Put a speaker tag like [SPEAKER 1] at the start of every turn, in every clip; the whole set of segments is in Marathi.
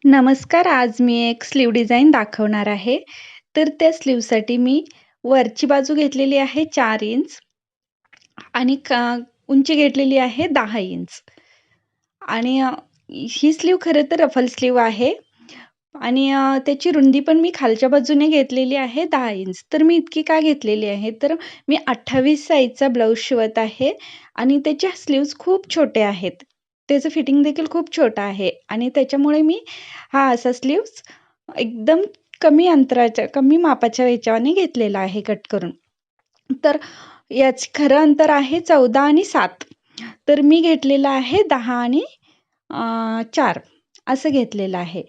[SPEAKER 1] नमस्कार. आज मी एक स्लीव डिझाइन दाखवणार आहे. तर त्या स्लीवसाठी मी वरची बाजू घेतलेली आहे 4 इंच आणि उंची घेतलेली आहे 10 इंच आणि ही स्लीव खरं तर रफल स्लीव आहे आणि त्याची रुंदी पण मी खालच्या बाजूने घेतलेली आहे 10 इंच. तर मी इतकी का घेतलेली आहे, तर मी 28 साइजचा ब्लाउज शिवत आहे आणि त्याच्या स्लीव्हज खूप छोटे आहेत. त्याचं फिटिंग देखील खूप छोटं आहे आणि त्याच्यामुळे मी हा असा स्लीव्हज एकदम कमी अंतराच्या, कमी मापाच्या ह्याच्याने घेतलेला आहे कट करून. तर याचं खरं अंतर आहे 14 आणि 7. तर मी घेतलेलं आहे 10 आणि 4 असं घेतलेलं आहे.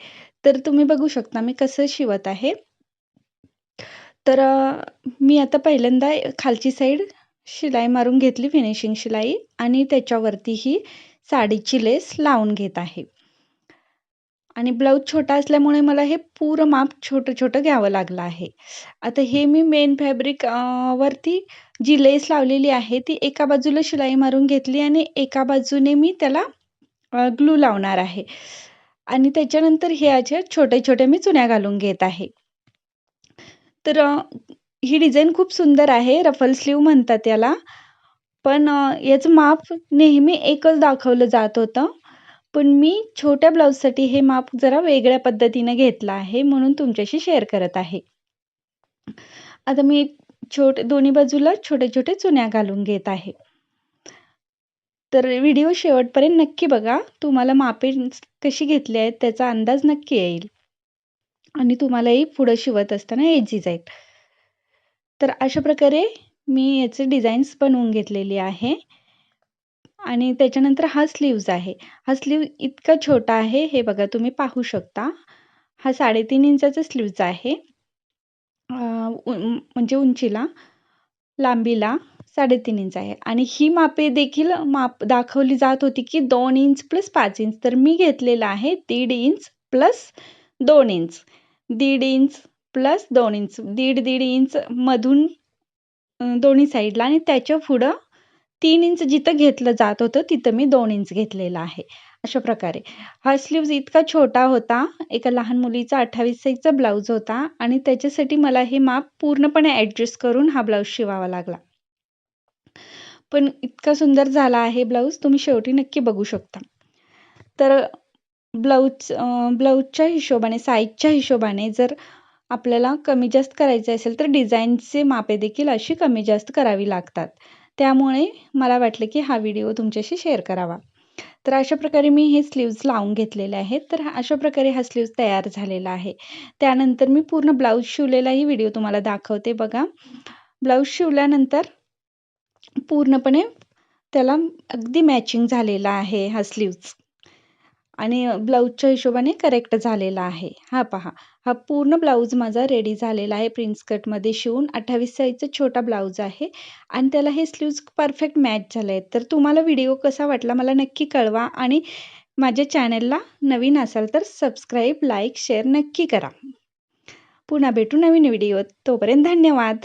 [SPEAKER 1] तर तुम्ही बघू शकता मी कसं शिवत आहे. तर मी आता पहिल्यांदा खालची साईड शिलाई मारून घेतली, फिनिशिंग शिलाई, आणि त्याच्यावरती ही साडीची लेस लावून घेत आहे. आणि ब्लाऊज छोटा असल्यामुळे मला हे पुरं माप छोटं-छोटं घ्यावं लागलं आहे. आता हे मी मेन फॅब्रिक वरती जी लेस लावलेली आहे, ती एका बाजूला शिलाई मारून घेतली आणि एका बाजूने मी त्याला ग्लू लावणार आहे. आणि त्याच्यानंतर हे अशा छोट्या-छोट्या मी चुन्या घालून घेत आहे. तर ही डिझाइन खूप सुंदर आहे. रफल स्लीव म्हणतात याला. पण याचं माप नेहमी एकच दाखवलं जात होतं. पण मी छोट्या ब्लाउजसाठी हे माप जरा वेगळ्या पद्धतीने घेतलं आहे, म्हणून तुमच्याशी शेअर करत आहे. आता मी दोन्ही बाजूला छोटे-छोटे चुन्या घालून घेत आहे. तर व्हिडिओ शेवटपर्यंत नक्की बघा. तुम्हाला मापे कशी घेतली आहेत त्याचा अंदाज नक्की येईल आणि तुम्हालाही पुढं शिवत असताना इझी जाईल. तर अशा प्रकारे मी याचे डिझाईन्स बनवून घेतलेली आहे आणि त्याच्यानंतर हा स्लीव्ज आहे. हा स्लीव इतका छोटा आहे, हे बघा तुम्ही पाहू शकता. हा 3.5 इंचाचा स्लीव्ज आहे. म्हणजे उंचीला, लांबीला 3.5 इंच आहे आणि ही मापे देखील दाखवली जात होती, की 2 इंच प्लस 5 इंच. तर मी घेतलेला आहे 1.5 inch plus 2 inch. 1.5 inch plus 2 inch. 1.5 inch मधून दोन्ही साईडला आणि त्याच्या पुढं 3 इंच जिथं घेतलं जात होतं, तिथं मी 2 इंच घेतलेलं आहे. अशा प्रकारे. हा स्लीव्ज इतका छोटा होता. एका लहान मुलीचा 28 साइजचा ब्लाउज होता आणि त्याच्यासाठी मला हे माप पूर्णपणे ॲडजस्ट करून हा ब्लाउज शिवावा लागला. पण इतका सुंदर झाला आहे ब्लाउज, तुम्ही शेवटी नक्की बघू शकता. तर ब्लाउजच्या हिशोबाने, साईजच्या हिशोबाने जर आपल्याला कमी जास्त करायचे असेल, तर डिझाईनचे मापे देखील अशी कमी जास्त करावी लागतात. त्यामुळे मला वाटलं, की हा व्हिडिओ तुमच्याशी शेअर करावा. तर अशा प्रकारे मी हे स्लीव्ज लावून घेतलेले आहेत. तर अशा प्रकारे हा स्लीव्ज तयार झालेला आहे. त्यानंतर मी पूर्ण ब्लाउज शिवलेलाही व्हिडिओ तुम्हाला दाखवते बघा. ब्लाउज शिवल्यानंतर पूर्णपणे त्याला अगदी मॅचिंग झालेला आहे हा स्लीव्ज आणि ब्लाऊजच्या हिशोबाने करेक्ट झालेला आहे. हा पहा, हा पूर्ण ब्लाऊज माझा रेडी झालेला आहे. प्रिन्स कटमध्ये शिवून 28 साइजचा छोटा ब्लाऊज आहे आणि त्याला हे स्लीव्ज परफेक्ट मॅच झाले आहेत. तर तुम्हाला व्हिडिओ कसा वाटला मला नक्की कळवा आणि माझ्या चॅनलला नवीन असाल तर सबस्क्राईब, लाईक, शेअर नक्की करा. पुन्हा भेटू नवीन व्हिडिओत. तोपर्यंत धन्यवाद.